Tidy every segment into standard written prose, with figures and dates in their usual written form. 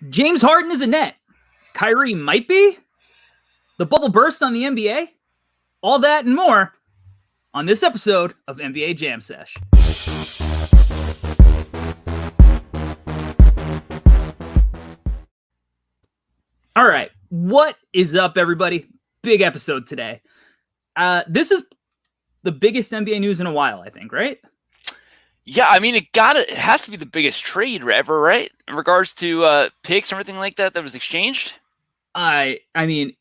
James Harden is a net. Kyrie might be. The bubble burst on the NBA. All that and more on this episode of NBA Jam Sesh. All right, what is up, everybody? Big episode today. This is the biggest NBA news in a while, I think, right? Yeah, I mean, it has to be the biggest trade ever, right? In regards to picks and everything like that was exchanged. I mean,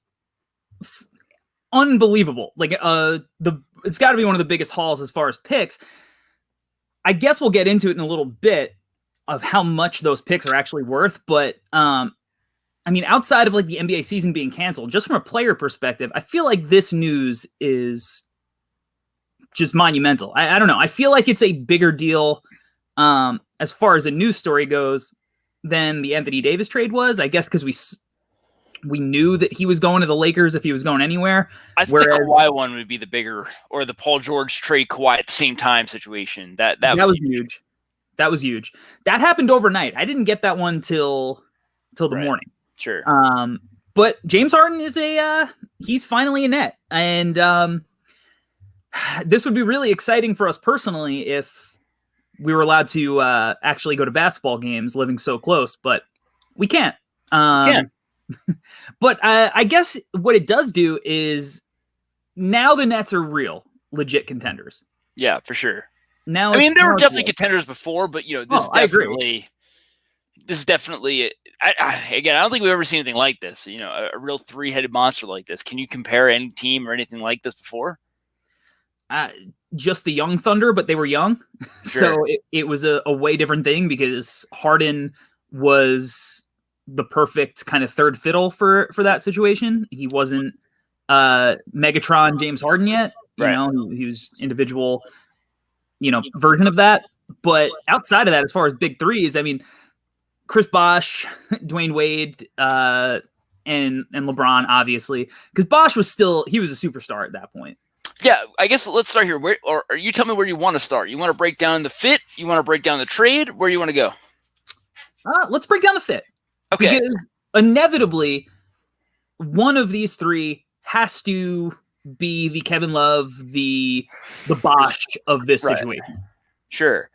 unbelievable. Like it's got to be one of the biggest hauls as far as picks. I guess we'll get into it in a little bit of how much those picks are actually worth, but I mean, outside of like the NBA season being canceled, just from a player perspective, I feel like this news is just monumental. I don't know. I feel like it's a bigger deal as far as a news story goes than the Anthony Davis trade was. I guess because we knew that he was going to the Lakers if he was going anywhere. I think the Kawhi one would be the bigger, or the Paul George trade Kawhi at the same time situation. That was huge. That was huge. That happened overnight. I didn't get that one till the morning. Sure. But James Harden is he's finally a net. And this would be really exciting for us personally if we were allowed to actually go to basketball games living so close, but we can't. But I guess what it does do is now the Nets are real, legit contenders. Yeah, for sure. Now, I mean, there were definitely contenders before, but this is definitely. I don't think we've ever seen anything like this. You know, a real three-headed monster like this. Can you compare any team or anything like this before? Just the young Thunder, but they were young. Sure. So it was a way different thing because Harden was the perfect kind of third fiddle for that situation. He wasn't Megatron James Harden yet. You know, he was individual, version of that. But outside of that, as far as big threes, I mean, Chris Bosh, Dwayne Wade, and LeBron, obviously, because Bosh was a superstar at that point. Yeah, I guess let's start here. Or you tell me where you want to start. You want to break down the fit? You want to break down the trade? Where do you want to go? Let's break down the fit. Okay. Because inevitably, one of these three has to be the Kevin Love, the Bosh of this situation. Sure.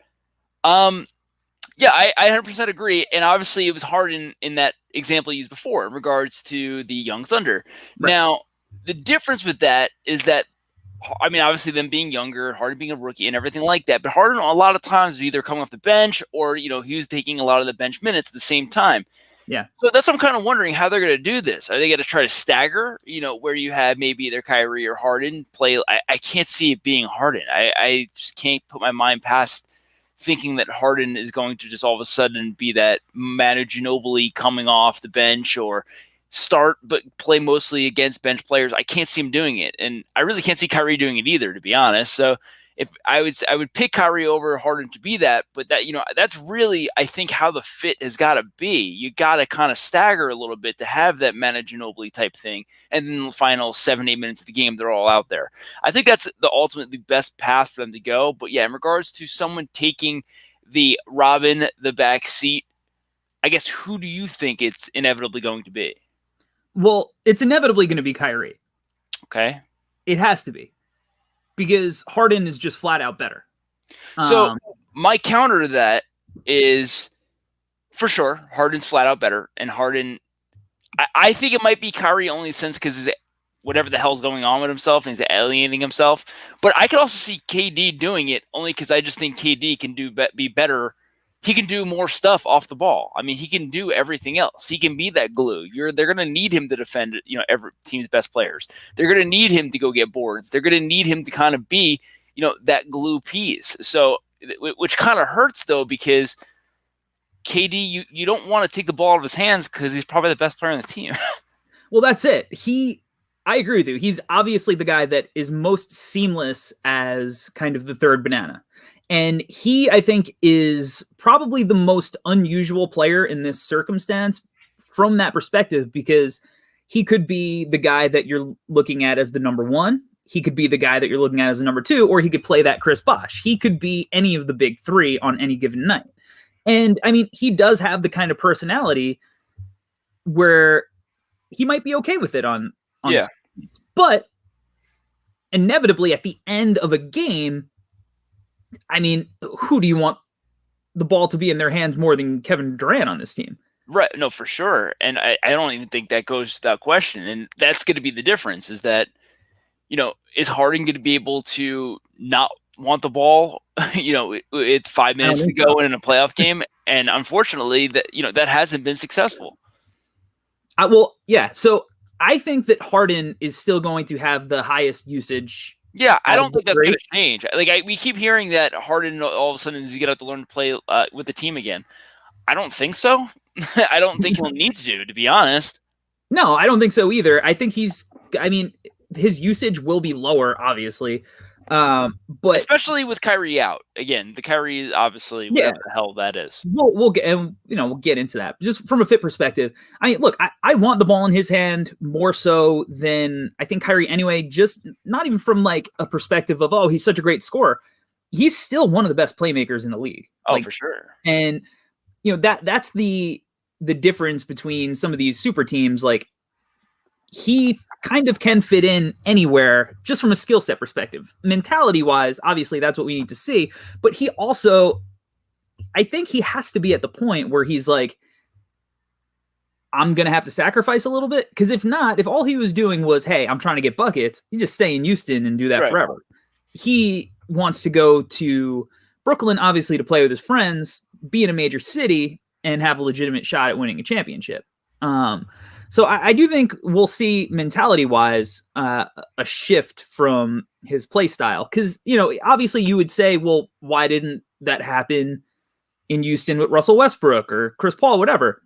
Yeah, I 100% agree. And obviously, it was Harden in that example used before in regards to the Young Thunder. Right. Now, the difference with that is that, I mean, obviously them being younger, Harden being a rookie and everything like that. But Harden, a lot of times, was either coming off the bench or, he was taking a lot of the bench minutes at the same time. Yeah. So that's what I'm kind of wondering how they're going to do this. Are they going to try to stagger, where you have maybe either Kyrie or Harden play? I can't see it being Harden. I just can't put my mind past thinking that Harden is going to just all of a sudden be that Manu Ginobili coming off the bench or start but play mostly against bench players. I can't see him doing it, and I really can't see Kyrie doing it either, to be honest. So if I would pick Kyrie over Harden to be that, but that that's really, I think, how the fit has got to be. You got to kind of stagger a little bit to have that Manu Ginobili type thing, and then the final 7-8 minutes of the game, they're all out there. I think that's the ultimately best path for them to go. But yeah, in regards to someone taking the Robin the back seat, I guess who do you think it's inevitably going to be? Well, it's inevitably going to be Kyrie. Okay, it has to be. Because Harden is just flat out better. So my counter to that is, for sure, Harden's flat out better. And Harden, I think it might be Kyrie only since because whatever the hell's going on with himself and he's alienating himself. But I could also see KD doing it only because I just think KD can be better. He can do more stuff off the ball. I mean, he can do everything else. He can be that glue. They're going to need him to defend, every team's best players. They're going to need him to go get boards. They're going to need him to kind of be, that glue piece. So, which kind of hurts though, because KD, you don't want to take the ball out of his hands because he's probably the best player on the team. Well, that's it. I agree with you. He's obviously the guy that is most seamless as kind of the third banana. And he, I think, is probably the most unusual player in this circumstance from that perspective, because he could be the guy that you're looking at as the number one. He could be the guy that you're looking at as a number two, or he could play that Chris Bosh. He could be any of the big three on any given night. And I mean, he does have the kind of personality where he might be okay with it on Yeah. but inevitably at the end of a game, I mean, who do you want the ball to be in their hands more than Kevin Durant on this team? Right. No, for sure. And I don't even think that goes without question. And that's going to be the difference is that, is Harden going to be able to not want the ball, it's 5 minutes to go in a playoff game? And unfortunately, that hasn't been successful. So I think that Harden is still going to have the highest usage. Yeah, I don't think that's going to change. We keep hearing that Harden all of a sudden is going to have to learn to play with the team again. I don't think so. I don't think he'll need to be honest. No, I don't think so either. I think his usage will be lower, obviously. But especially with Kyrie out again, the Kyrie is obviously whatever the hell that is. We'll get into that. Just from a fit perspective, I mean, look, I want the ball in his hand more so than I think Kyrie anyway. Just not even from like a perspective of he's such a great scorer. He's still one of the best playmakers in the league. Oh, for sure. And that's the difference between some of these super teams. Like he kind of can fit in anywhere just from a skill set perspective. Mentality wise, obviously that's what we need to see. But he also, I think he has to be at the point where he's like, I'm going to have to sacrifice a little bit. Because if not, if all he was doing was, hey, I'm trying to get buckets, you just stay in Houston and do that forever. He wants to go to Brooklyn, obviously, to play with his friends, be in a major city, and have a legitimate shot at winning a championship. So I do think we'll see mentality-wise a shift from his play style. Because, obviously you would say, well, why didn't that happen in Houston with Russell Westbrook or Chris Paul, whatever?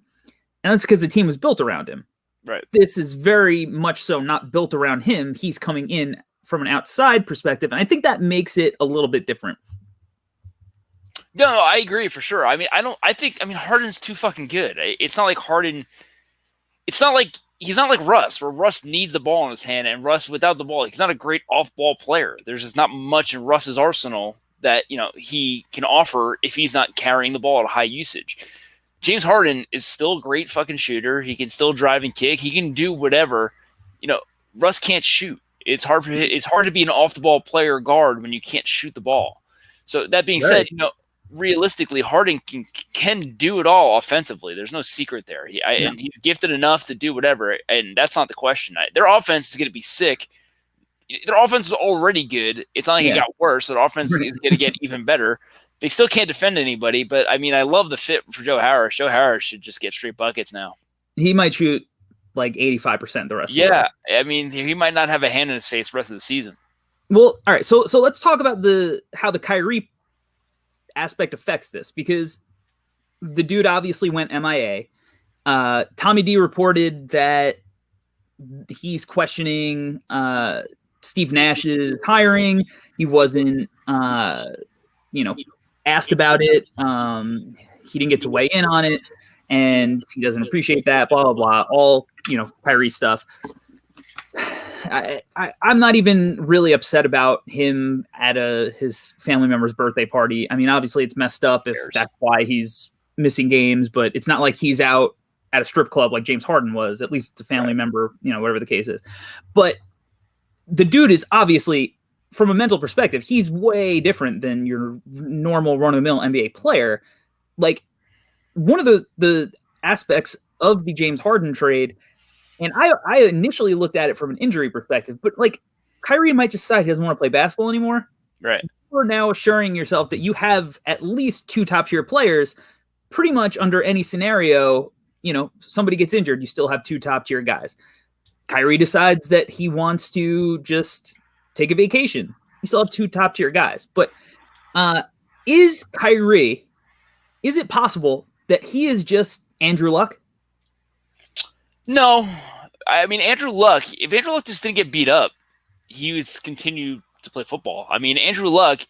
And that's because the team was built around him. Right. This is very much so not built around him. He's coming in from an outside perspective, and I think that makes it a little bit different. No, I agree for sure. I mean, Harden's too fucking good. It's not like Harden... It's not like he's not like Russ, where Russ needs the ball in his hand, and Russ without the ball, he's not a great off-ball player. There's just not much in Russ's arsenal that he can offer if he's not carrying the ball at a high usage. James Harden is still a great fucking shooter. He can still drive and kick. He can do whatever. Russ can't shoot. It's hard to be an off-the-ball player guard when you can't shoot the ball. So that being said, realistically, Harden can do it all offensively. There's no secret there. And he's gifted enough to do whatever, and that's not the question. Their offense is going to be sick. Their offense was already good. It's not like it got worse. So their offense is going to get even better. They still can't defend anybody, but I mean, I love the fit for Joe Harris. Joe Harris should just get straight buckets now. He might shoot like 85% the rest of the way. I mean, he might not have a hand in his face the rest of the season. Well, all right. So let's talk about how the Kyrie aspect affects this, because the dude obviously went MIA. Tommy D reported that he's questioning Steve Nash's hiring. He wasn't, asked about it. He didn't get to weigh in on it, and he doesn't appreciate that. Blah blah blah. All Kyrie stuff. I'm not even really upset about him at his family member's birthday party. I mean, obviously it's messed up if that's why he's missing games, but it's not like he's out at a strip club like James Harden was. At least it's a family member, whatever the case is. But the dude is obviously, from a mental perspective, he's way different than your normal run-of-the-mill NBA player. Like, one of the aspects of the James Harden trade, and I initially looked at it from an injury perspective, but like Kyrie might just decide he doesn't want to play basketball anymore. Right. You're now assuring yourself that you have at least two top tier players pretty much under any scenario. Somebody gets injured, you still have two top tier guys. Kyrie decides that he wants to just take a vacation. You still have two top tier guys. But is it possible that he is just Andrew Luck? No, I mean, Andrew Luck, if Andrew Luck just didn't get beat up, he would continue to play football. I mean, Andrew Luck,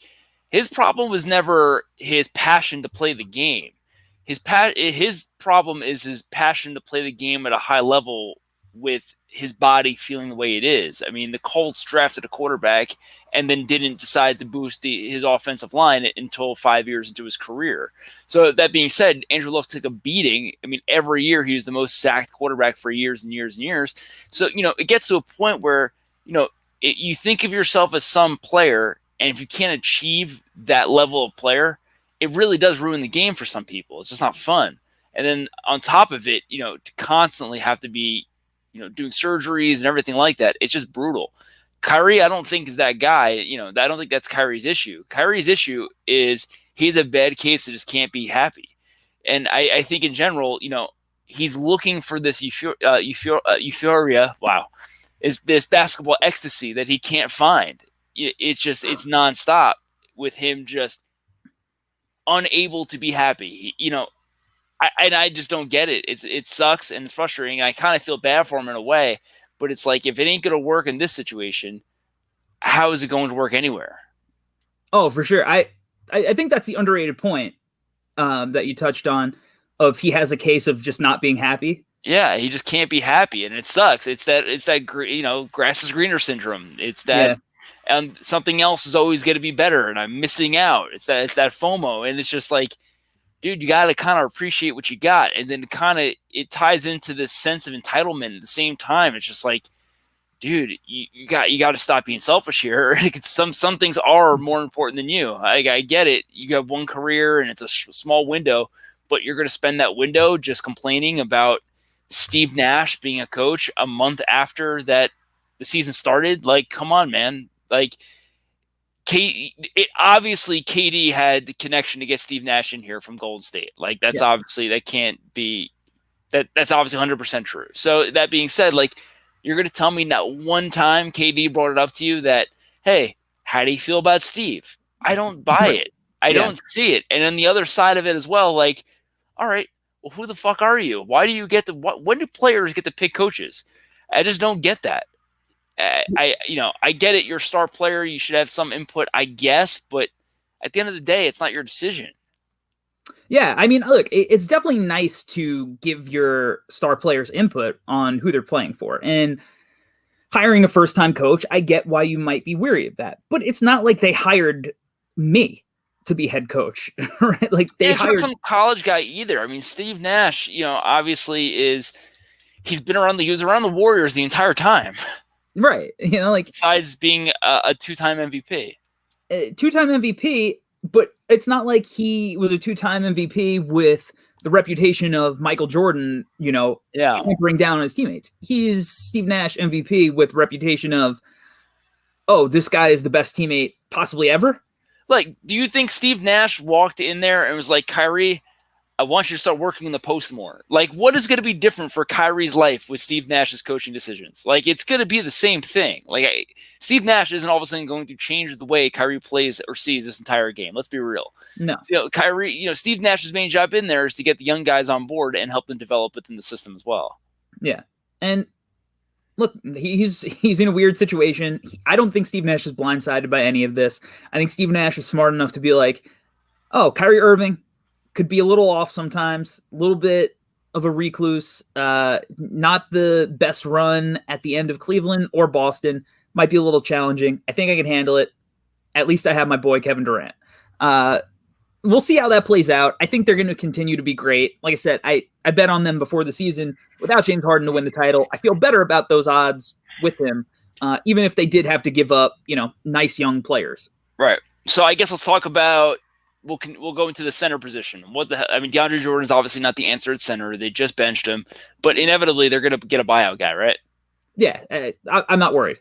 his problem was never his passion to play the game. His problem is his passion to play the game at a high level with his body feeling the way it is. I mean, the Colts drafted a quarterback and then didn't decide to boost his offensive line until 5 years into his career. So that being said, Andrew Luck took a beating. I mean, every year he was the most sacked quarterback for years and years and years. So, it gets to a point where, you think of yourself as some player, and if you can't achieve that level of player, it really does ruin the game for some people. It's just not fun. And then on top of it, to constantly have to be, doing surgeries and everything like that, it's just brutal. Kyrie, I don't think is that guy. I don't think that's Kyrie's issue. Kyrie's issue is he's a bad case that just can't be happy. And I think in general, he's looking for this euphoria. Wow. Is this basketball ecstasy that he can't find. It's nonstop with him just unable to be happy. I just don't get it. It sucks and it's frustrating. I kind of feel bad for him in a way, but it's like, if it ain't going to work in this situation, how is it going to work anywhere? Oh, for sure. I think that's the underrated point that you touched on, of he has a case of just not being happy. Yeah, he just can't be happy, and it sucks. It's that grass is greener syndrome. It's that, and something else is always going to be better, and I'm missing out. It's that FOMO, and it's just like, dude, you got to kind of appreciate what you got, and then it ties into this sense of entitlement at the same time. It's just like, dude, you got to stop being selfish here. Some things are more important than you. I get it. You have one career, and it's a small window, but you're going to spend that window just complaining about Steve Nash being a coach a month after that the season started. Like, come on, man. Like, obviously KD had the connection to get Steve Nash in here from Golden State. Like, that's obviously, that can't be, that's obviously 100% true. So that being said, like, you're going to tell me not one time KD brought it up to you that, hey, how do you feel about Steve? I don't buy it. I don't see it. And on the other side of it as well, like, all right, well, who the fuck are you? Why do you get when do players get to pick coaches? I just don't get that. I get it. You're a star player. You should have some input, I guess. But at the end of the day, it's not your decision. Yeah, I mean, look, it's definitely nice to give your star players input on who they're playing for. And hiring a first-time coach, I get why you might be weary of that. But it's not like they hired me to be head coach, right? Like, it's not some college guy either. I mean, Steve Nash, obviously he was around the Warriors the entire time. Right. Like, besides being a two-time MVP. Two-time MVP, but it's not like he was a two-time MVP with the reputation of Michael Jordan, tampering down on his teammates. He's Steve Nash MVP with reputation of, oh, this guy is the best teammate possibly ever. Like, do you think Steve Nash walked in there and was like, Kyrie, I want you to start working in the post more? Like, what is going to be different for Kyrie's life with Steve Nash's coaching decisions? Like, it's going to be the same thing. Like, Steve Nash isn't all of a sudden going to change the way Kyrie plays or sees this entire game. Let's be real. No. Kyrie, Steve Nash's main job in there is to get the young guys on board and help them develop within the system as well. Yeah. And look, he's in a weird situation. I don't think Steve Nash is blindsided by any of this. I think Steve Nash is smart enough to be like, oh, Kyrie Irving could be a little off sometimes, a little bit of a recluse, not the best run at the end of Cleveland or Boston, might be a little challenging. I think I can handle it. At least I have my boy Kevin Durant. We'll see how that plays out. I think they're going to continue to be great. Like I said, I bet on them before the season without James Harden to win the title. I feel better about those odds with him, even if they did have to give up, nice young players. Right. So I guess let's talk about, we'll go into the center position. DeAndre Jordan is obviously not the answer at center. They just benched him, but inevitably they're going to get a buyout guy, right? Yeah. I'm not worried.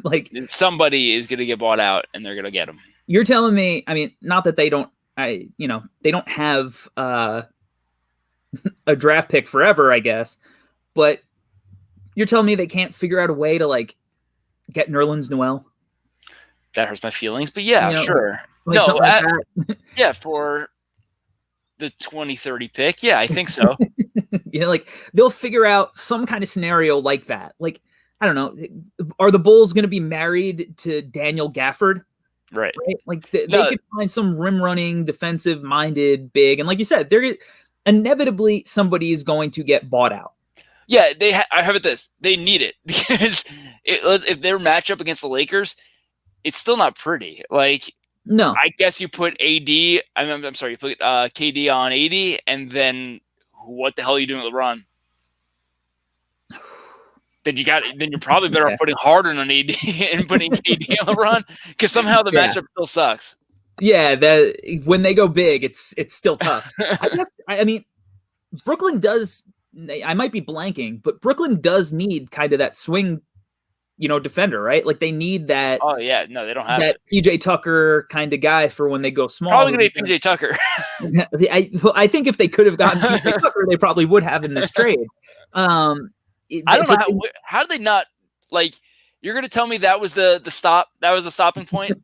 Like, somebody is going to get bought out and they're going to get him. You're telling me, not that they don't, they don't have a draft pick forever, I guess, but you're telling me they can't figure out a way to, like, get Nerlens Noel? That hurts my feelings, but yeah, sure. Like yeah, for the 2030 pick. Yeah, I think so. Like, they'll figure out some kind of scenario like that. Like, I don't know. Are the Bulls going to be married to Daniel Gafford? Right. Like, they could find some rim-running, defensive-minded big. And like you said, inevitably somebody is going to get bought out. Yeah, I have it this. They need it because if their matchup against the Lakers, it's still not pretty. Like, No. I guess you put AD. I'm sorry, you put KD on 80, and then what the hell are you doing with LeBron? Then you're probably better off putting Harden on AD and putting KD on LeBron because somehow the matchup still sucks. Yeah, when they go big, it's still tough. I mean, Brooklyn does. I might be blanking, but Brooklyn does need kind of that swing, defender, right? Like they need that. Oh yeah, no, they don't have that PJ Tucker kind of guy for when they go small. Probably gonna be PJ Tucker. I think if they could have gotten PJ Tucker, they probably would have in this trade. I don't know how did they not like. You're gonna tell me that was the stop? That was the stopping point.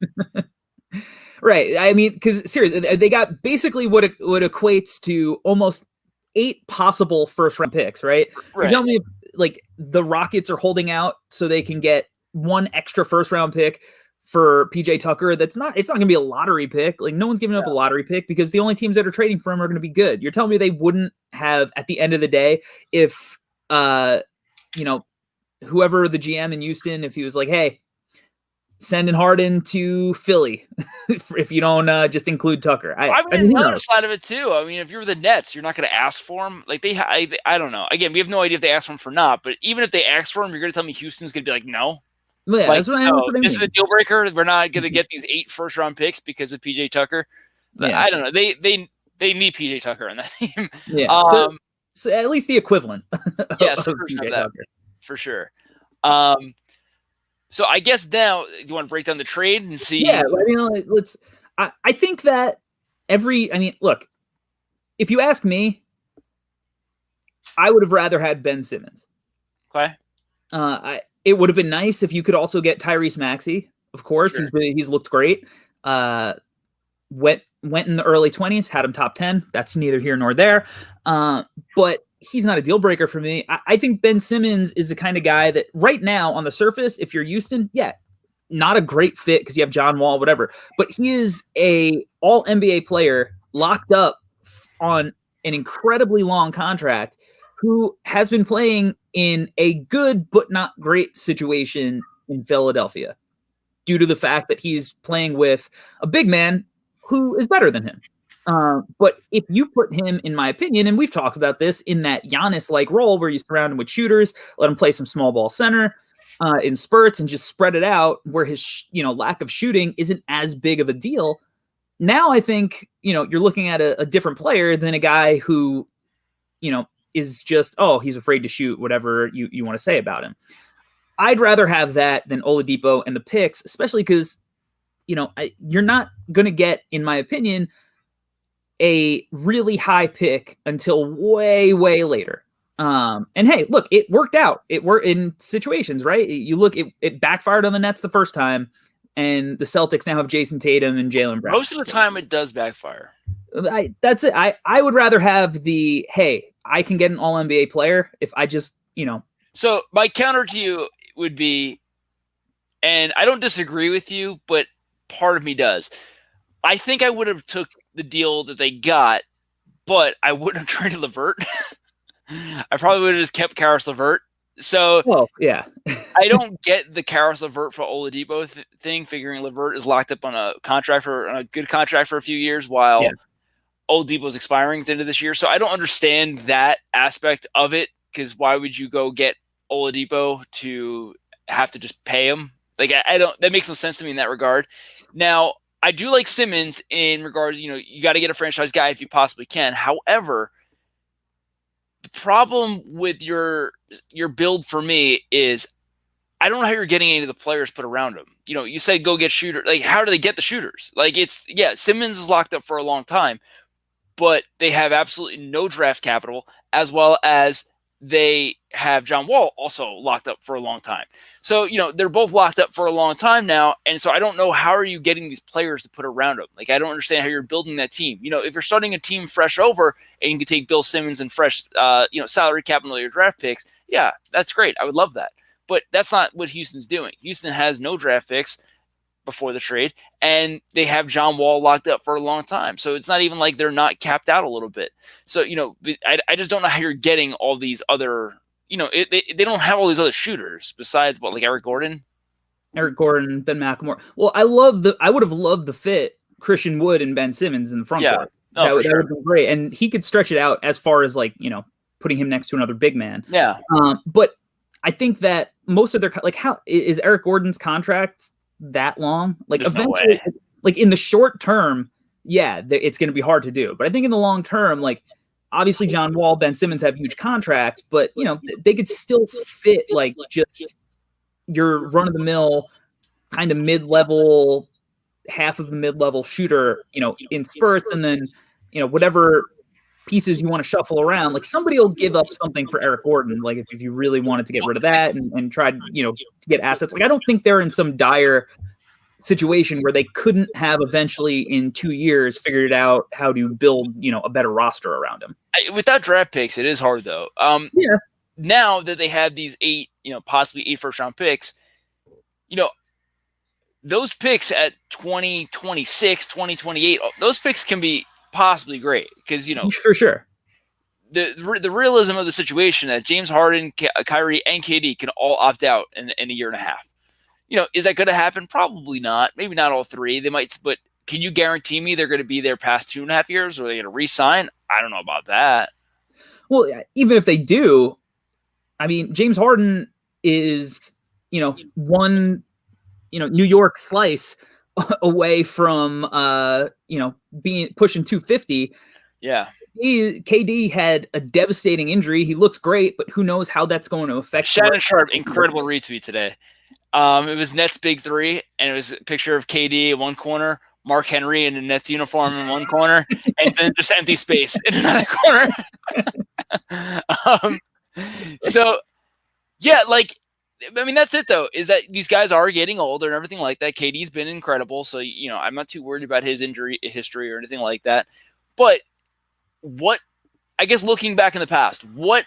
Right. I mean, because seriously, they got basically what equates to almost 8 possible first-round picks, right? Right. You tell me, like, the Rockets are holding out so they can get 1 extra first-round pick for PJ Tucker. It's not going to be a lottery pick. Like, no one's giving up a lottery pick because the only teams that are trading for him are going to be good. You're telling me they wouldn't have, at the end of the day, if, whoever the GM in Houston, if he was like, hey, sending Harden to Philly if you don't just include Tucker. I mean, the other side of it too. I mean, if you're the Nets, you're not going to ask for him. Like I don't know. Again, we have no idea if they ask for him for not. But even if they ask for him, you're going to tell me Houston's going to be like, no. Yeah, like, that's what I mean. This is a deal breaker. We're not going to get these 8 first-round picks because of PJ Tucker. Yeah. I don't know. They need PJ Tucker on that team. Yeah. So at least the equivalent. Yes, for sure. So I guess now, do you want to break down the trade and see? Yeah, I mean, let's. I think that look, if you ask me, I would have rather had Ben Simmons. Okay. It would have been nice if you could also get Tyrese Maxey. Of course, sure. He's looked great. Went in the early 20s, had him top 10. That's neither here nor there. But he's not a deal breaker for me. I think Ben Simmons is the kind of guy that right now on the surface, if you're Houston, not a great fit because you have John Wall, whatever. But he is a all NBA player locked up on an incredibly long contract who has been playing in a good but not great situation in Philadelphia due to the fact that he's playing with a big man who is better than him. But if you put him, in my opinion, and we've talked about this, in that Giannis-like role where you surround him with shooters, let him play some small ball center in spurts and just spread it out where his lack of shooting isn't as big of a deal. Now I think, you're looking at a different player than a guy who, is just, he's afraid to shoot, whatever you want to say about him. I'd rather have that than Oladipo and the picks, especially because, you're not going to get, in my opinion, a really high pick until way, way later. And hey, look, it worked out. It worked in situations, right? You look, it backfired on the Nets the first time, and the Celtics now have Jason Tatum and Jaylen Brown. Most of the time it does backfire. That's it. I would rather have the, hey, I can get an all NBA player if I just, So my counter to you would be, and I don't disagree with you, but part of me does. I think I would have took the deal that they got, but I wouldn't have traded LeVert. I probably would have just kept Karis LeVert. So, yeah. I don't get the Karis LeVert for Oladipo thing, figuring LeVert is locked up on a good contract for a few years while Oladipo is expiring at the end of this year. So I don't understand that aspect of it, because why would you go get Oladipo to have to just pay him? Like, I don't. That makes no sense to me in that regard. Now, I do like Simmons in regards, you got to get a franchise guy if you possibly can. However, the problem with your build for me is I don't know how you're getting any of the players put around him. You said go get shooter. Like, how do they get the shooters? Like, Simmons is locked up for a long time, but they have absolutely no draft capital, as well as they have John Wall also locked up for a long time. So, they're both locked up for a long time now. And so I don't know, how are you getting these players to put around them? Like, I don't understand how you're building that team. If you're starting a team fresh over and you can take Bill Simmons and fresh, salary cap and all your draft picks, yeah, that's great. I would love that. But that's not what Houston's doing. Houston has no draft picks before the trade, and they have John Wall locked up for a long time. So it's not even like they're not capped out a little bit. So, I just don't know how you're getting all these other, they don't have all these other shooters besides like Eric Gordon, Ben McLemore. Well, I would have loved the fit Christian Wood and Ben Simmons in the front court. That would have been great, and he could stretch it out as far as like putting him next to another big man. Yeah. But I think that most of their how is Eric Gordon's contract that long? Like There's eventually, no way. like in the short term, yeah, it's going to be hard to do. But I think in the long term, like obviously John Wall, Ben Simmons have huge contracts, but they could still fit like just your run of the mill kind of mid-level, half of the mid-level shooter, in spurts, and then whatever pieces you want to shuffle around, like somebody will give up something for Eric Gordon, like if you really wanted to get rid of that and try to get assets. Like I don't think they're in some dire situation where they couldn't have eventually in 2 years figured out how to build a better roster around him. Without draft picks, it is hard though. Yeah. Now that they have these 8, possibly 8 first-round picks, those picks at 2026, 2028, those picks can be possibly great because for sure the realism of the situation that James Harden, Kyrie, and KD can all opt out in a year and a half. Is that going to happen? Probably not. Maybe not all 3. They might, but can you guarantee me they're going to be there past 2.5 years, or are they going to re-sign? I don't know about that. Well, even if they do, I mean, James Harden is, one, New York slice away from, being pushing 250. Yeah. KD had a devastating injury. He looks great, but who knows how that's going to affect. Shannon Sharp, incredible retweet today. It was Nets big 3, and it was a picture of KD in one corner, Mark Henry in the Nets uniform in one corner, and then just empty space in another corner. So, yeah, like, I mean, that's it, though, is that these guys are getting older and everything like that. KD's been incredible, so, I'm not too worried about his injury history or anything like that. But I guess looking back in the past, what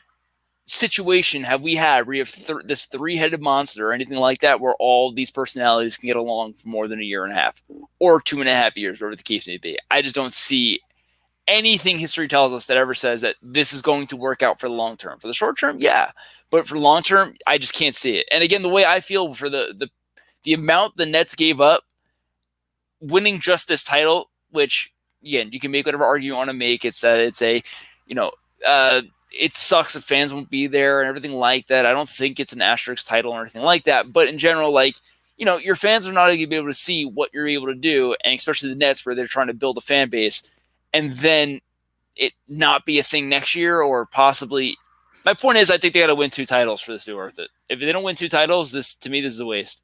situation have we had where you have this 3-headed monster or anything like that where all these personalities can get along for more than a year and a half or 2.5 years, whatever the case may be? I just don't see anything history tells us that ever says that this is going to work out for the long term. For the short term, yeah, but for the long term, I just can't see it. And again, the way I feel for the amount the Nets gave up winning just this title, which again, you can make whatever argument you want to make. It's that it's a, it sucks if fans won't be there and everything like that. I don't think it's an asterisk title or anything like that. But in general, like, your fans are not going to be able to see what you're able to do, and especially the Nets where they're trying to build a fan base, and then it not be a thing next year or possibly. My point is, I think they got to win 2 titles for this to be worth it. If they don't win 2 titles, this is a waste.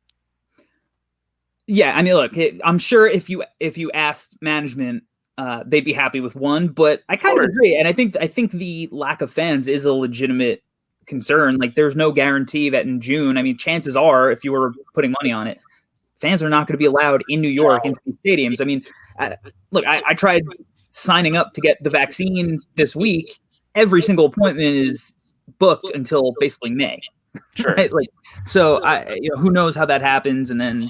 Yeah, I mean, look, I'm sure if you asked management, they'd be happy with 1, but I kind of agree. And I think the lack of fans is a legitimate concern. Like, there's no guarantee that in June, I mean, chances are, if you were putting money on it, fans are not going to be allowed in New York into the stadiums. I mean, I tried signing up to get the vaccine this week. Every single appointment is booked until basically May. Sure. Right? Like, so who knows how that happens, and then.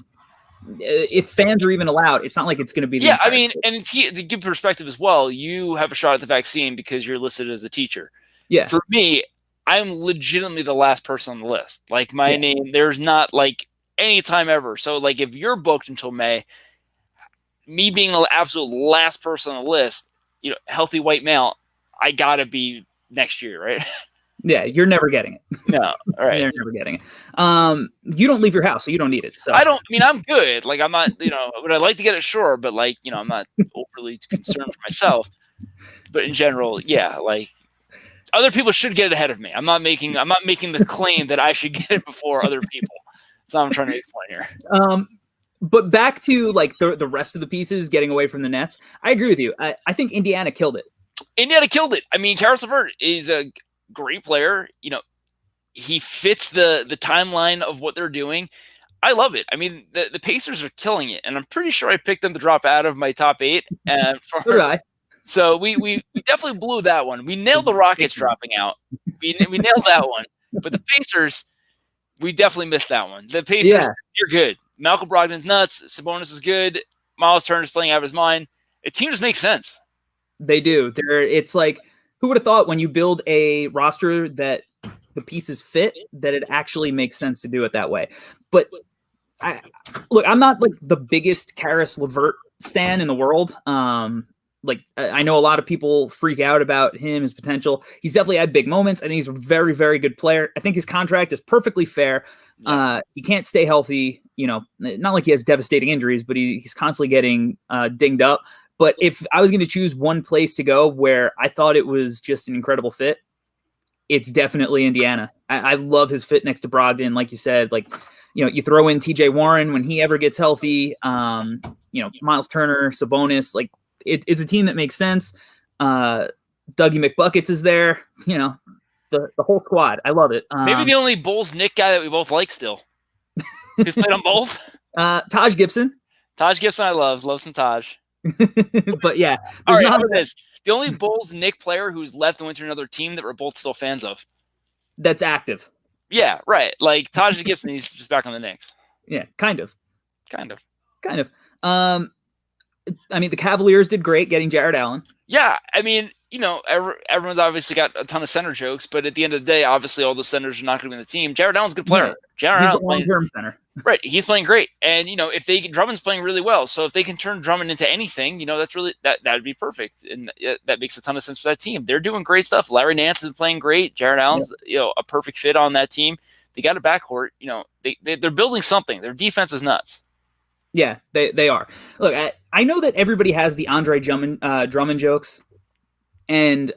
If fans are even allowed, it's not like it's going to be. I mean, and to give perspective as well, you have a shot at the vaccine because you're listed as a teacher. Yeah. For me, I'm legitimately the last person on the list. Like my name, there's not like any time ever. So like if you're booked until May, me being the absolute last person on the list, healthy white male, I gotta be next year, right? Yeah, you're never getting it. No, all right. You're never getting it. You don't leave your house, so you don't need it. So I'm good. Like I'm not, would I like to get it? Sure, but like, I'm not overly concerned for myself. But in general, yeah, like other people should get it ahead of me. I'm not making the claim that I should get it before other people. That's not what I'm trying to make a point here. But back to like the rest of the pieces, getting away from the Nets. I agree with you. I think Indiana killed it. I mean, Karis LeVert is a great player. He fits the timeline of what they're doing. I love it. I mean, the Pacers are killing it, and I'm pretty sure I picked them to drop out of my top 8. So we definitely blew that one. We nailed the Rockets dropping out. We nailed that one, but the Pacers, we definitely missed that one. The Pacers, you're good. Malcolm Brogdon's nuts. Sabonis is good. Miles Turner's playing out of his mind. The team just makes sense. They do. It's like, who would have thought when you build a roster that the pieces fit, that it actually makes sense to do it that way. But I'm not like the biggest Karis LeVert stan in the world. I know a lot of people freak out about him, his potential. He's definitely had big moments. I think he's a very, very good player. I think his contract is perfectly fair. He can't stay healthy, not like he has devastating injuries, but he's constantly getting dinged up. But if I was going to choose one place to go where I thought it was just an incredible fit, it's definitely Indiana. I love his fit next to Brogdon. Like you said, you throw in TJ Warren when he ever gets healthy, Miles Turner, Sabonis, it's a team that makes sense. Dougie McBuckets is there, the whole squad. I love it. Maybe the only Bulls Nick guy that we both like still. He's played on both. Taj Gibson. Taj Gibson, I love some Taj. But yeah. All right, how about this? The only Bulls Nick player who's left and went to another team that we're both still fans of. That's active. Yeah, right. Like Taj Gibson, he's just back on the Knicks. Yeah, kind of. The Cavaliers did great getting Jared Allen. Yeah, everyone's obviously got a ton of center jokes, but at the end of the day, obviously all the centers are not going to be in the team. Jared Allen's a good player. Yeah, he's a long-term center. Right, he's playing great, and Drummond's playing really well. So if they can turn Drummond into anything, that's really that'd be perfect, and that makes a ton of sense for that team. They're doing great stuff. Larry Nance is playing great. Jared Allen's a perfect fit on that team. They got a backcourt. They're building something. Their defense is nuts. Yeah, they are. Look, I know that everybody has the Andre Drummond jokes, and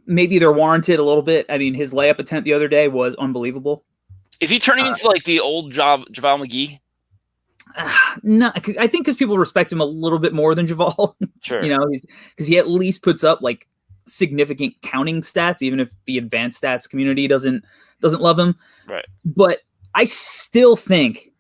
maybe they're warranted a little bit. I mean, his layup attempt the other day was unbelievable. Is he turning into like the old JaVale McGee? No, I think because people respect him a little bit more than JaVale. Sure. Because he at least puts up like significant counting stats, even if the advanced stats community doesn't love him. Right. But I still think,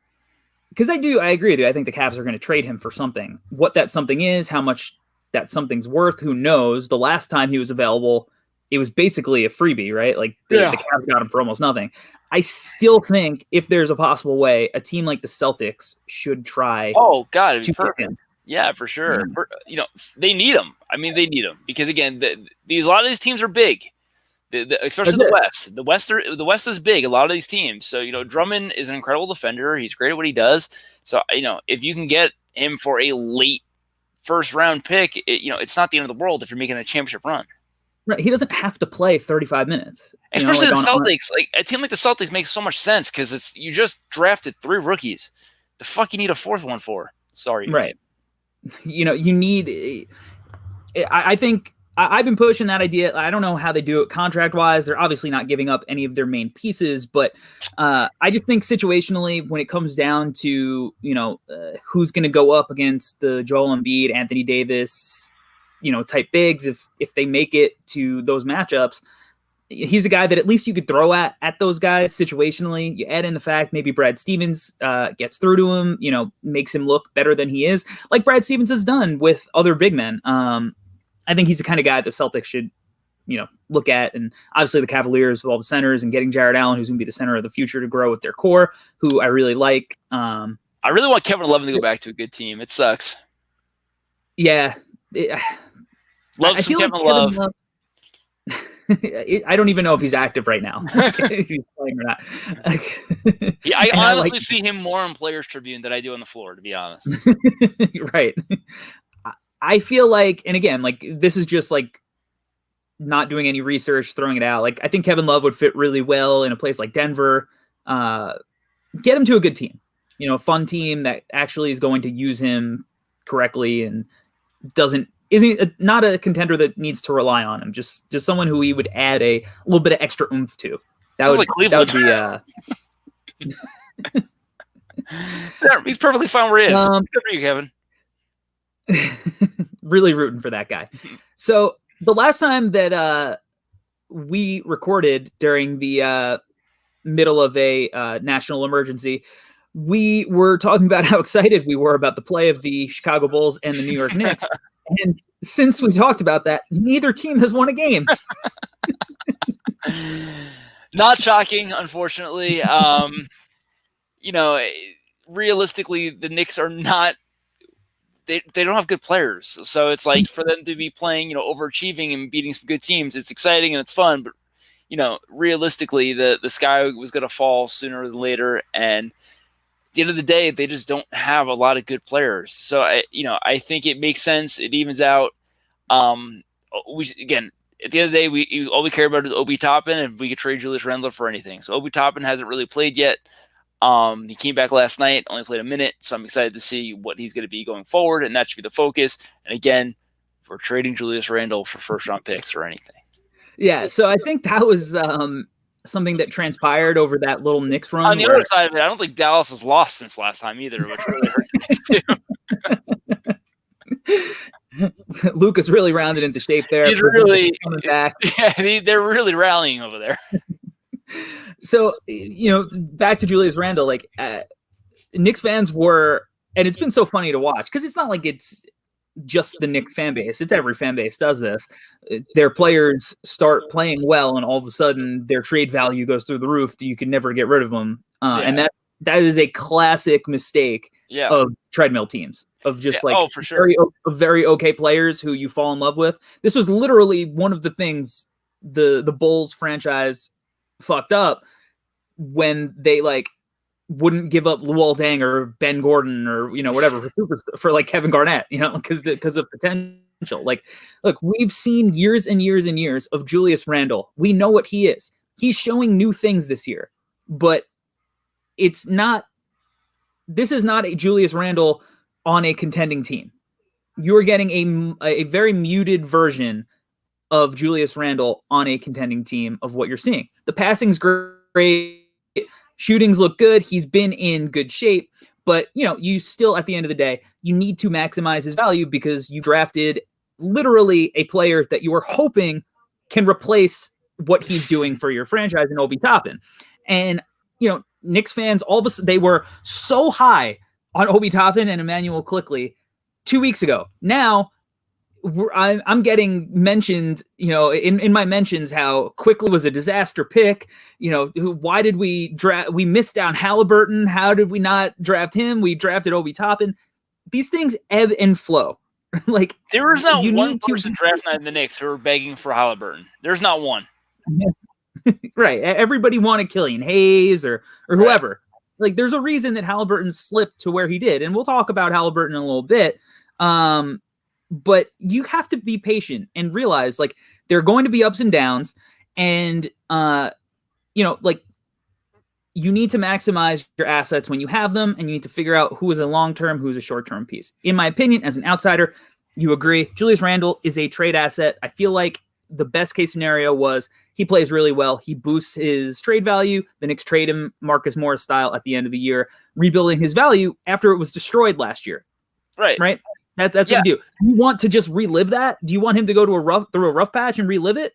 because I agree with you. I think the Cavs are going to trade him for something. What that something is, how much that something's worth, who knows? The last time he was available, it was basically a freebie, right? Like the Cavs got him for almost nothing. I still think if there's a possible way, a team like the Celtics should try. Oh God, it'd be perfect. Him. Yeah, for sure. They need him. I mean, they need him because again, a lot of these teams are big. Especially the West. The West is big. A lot of these teams. So Drummond is an incredible defender. He's great at what he does. So if you can get him for a late first round pick, it's not the end of the world if you're making a championship run. Right. He doesn't have to play 35 minutes. Especially the Celtics. Like a team like the Celtics makes so much sense because you just drafted 3 rookies. The fuck you need a 4th one for? Sorry. Right. You need. I think. I've been pushing that idea. I don't know how they do it contract-wise. They're obviously not giving up any of their main pieces, but I just think situationally, when it comes down to who's going to go up against the Joel Embiid, Anthony Davis, type bigs, if they make it to those matchups, he's a guy that at least you could throw at those guys situationally. You add in the fact maybe Brad Stevens gets through to him, makes him look better than he is, like Brad Stevens has done with other big men. I think he's the kind of guy the Celtics should, look at. And obviously the Cavaliers with all the centers and getting Jared Allen, who's going to be the center of the future to grow with their core, who I really like. I really want Kevin Love to go back to a good team. It sucks. Yeah. Love some Kevin Love. I don't even know if he's active right now. If he's playing or not. Yeah, I honestly see him more on Players Tribune than I do on the floor, to be honest. Right. I feel like, and again, like this is just like not doing any research, throwing it out. Like I think Kevin Love would fit really well in a place like Denver. Get him to a good team, a fun team that actually is going to use him correctly and not a contender that needs to rely on him. Just someone who he would add a little bit of extra oomph to. That would be. He's perfectly fine where he is. Good for you, Kevin. Really rooting for that guy. So the last time that we recorded during the middle of a national emergency, we were talking about how excited we were about the play of the Chicago Bulls and the New York Knicks. And since we talked about that, neither team has won a game. Not shocking, unfortunately. Realistically, the Knicks are not. They don't have good players, so it's like for them to be playing, overachieving and beating some good teams, it's exciting and it's fun. But realistically, the sky was going to fall sooner than later. And at the end of the day, they just don't have a lot of good players. So I think it makes sense. It evens out. Again, at the end of the day, all we care about is Obi Toppin, and we could trade Julius Randle for anything. So Obi Toppin hasn't really played yet. He came back last night, only played a minute, so I'm excited to see what he's going to be going forward, and that should be the focus. And again, we're trading Julius Randle for first-round picks or anything. Yeah, so I think that was something that transpired over that little Knicks run. On the other side of it, I don't think Dallas has lost since last time either, which really hurts the Knicks too. Lucas really rounded into shape there. He's really coming back. Yeah, they're really rallying over there. So, back to Julius Randle, like Knicks fans were, and it's been so funny to watch because it's not like it's just the Knicks fan base. It's every fan base does this. Their players start playing well, and all of a sudden their trade value goes through the roof. You can never get rid of them. And that is a classic mistake of treadmill teams, of just for sure. very okay players who you fall in love with. This was literally one of the things the Bulls franchise fucked up when they wouldn't give up Luol Deng or Ben Gordon or whatever for Kevin Garnett, because of potential. Look, we've seen years and years and years of Julius Randle. We know what he is. He's showing new things this year, but this is not a Julius Randle on a contending team. You are getting a very muted version of Julius Randle on a contending team of what you're seeing. The passing's great. Shootings look good. He's been in good shape, but you still, at the end of the day, you need to maximize his value because you drafted literally a player that you are hoping can replace what he's doing for your franchise in Obi Toppin. And, Knicks fans, all of a sudden, they were so high on Obi Toppin and Emmanuel Quickley 2 weeks ago. Now, I'm getting mentioned, in my mentions, how Quickley was a disaster pick. Why did we missed down Halliburton? How did we not draft him? We drafted Obi Toppin. These things ebb and flow. There was not one person drafting in the Knicks who were begging for Halliburton. There's not one. Right. Everybody wanted Killian Hayes or whoever. Right. There's a reason that Halliburton slipped to where he did, and we'll talk about Halliburton in a little bit. But you have to be patient and realize there are going to be ups and downs, and you need to maximize your assets when you have them, and you need to figure out who is a long-term, who is a short-term piece. In my opinion, as an outsider, you agree. Julius Randle is a trade asset. I feel like the best case scenario was he plays really well. He boosts his trade value. The Knicks trade him Marcus Morris style at the end of the year, rebuilding his value after it was destroyed last year. Right. That's what you do. You want to just relive that? Do you want him to go to through a rough patch and relive it?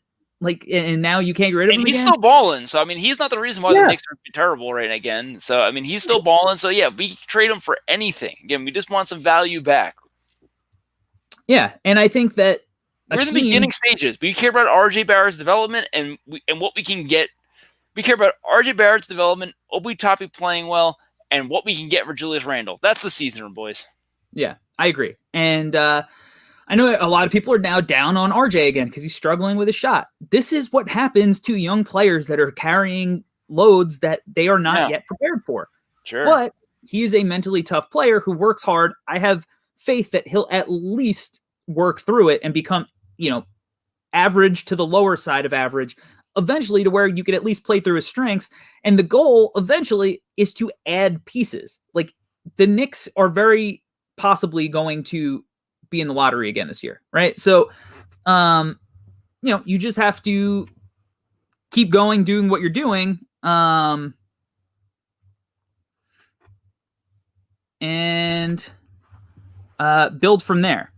And now you can't get rid of him he's again? Still balling. So, he's not the reason why the Knicks are terrible right again. So, he's still balling. So, we trade him for anything. Again, we just want some value back. Yeah, and I think that we're in the beginning stages. We care about RJ Barrett's development and what we can get. We care about RJ Barrett's development, Obi Toppin playing well, and what we can get for Julius Randle. That's the season, boys. Yeah, I agree. And I know a lot of people are now down on RJ again because he's struggling with his shot. This is what happens to young players that are carrying loads that they are not yet prepared for. Sure. But he is a mentally tough player who works hard. I have faith that he'll at least work through it and become, average to the lower side of average eventually, to where you could at least play through his strengths. And the goal eventually is to add pieces. The Knicks are very possibly going to be in the lottery again this year, right? So, you just have to keep going, doing what you're doing, and build from there.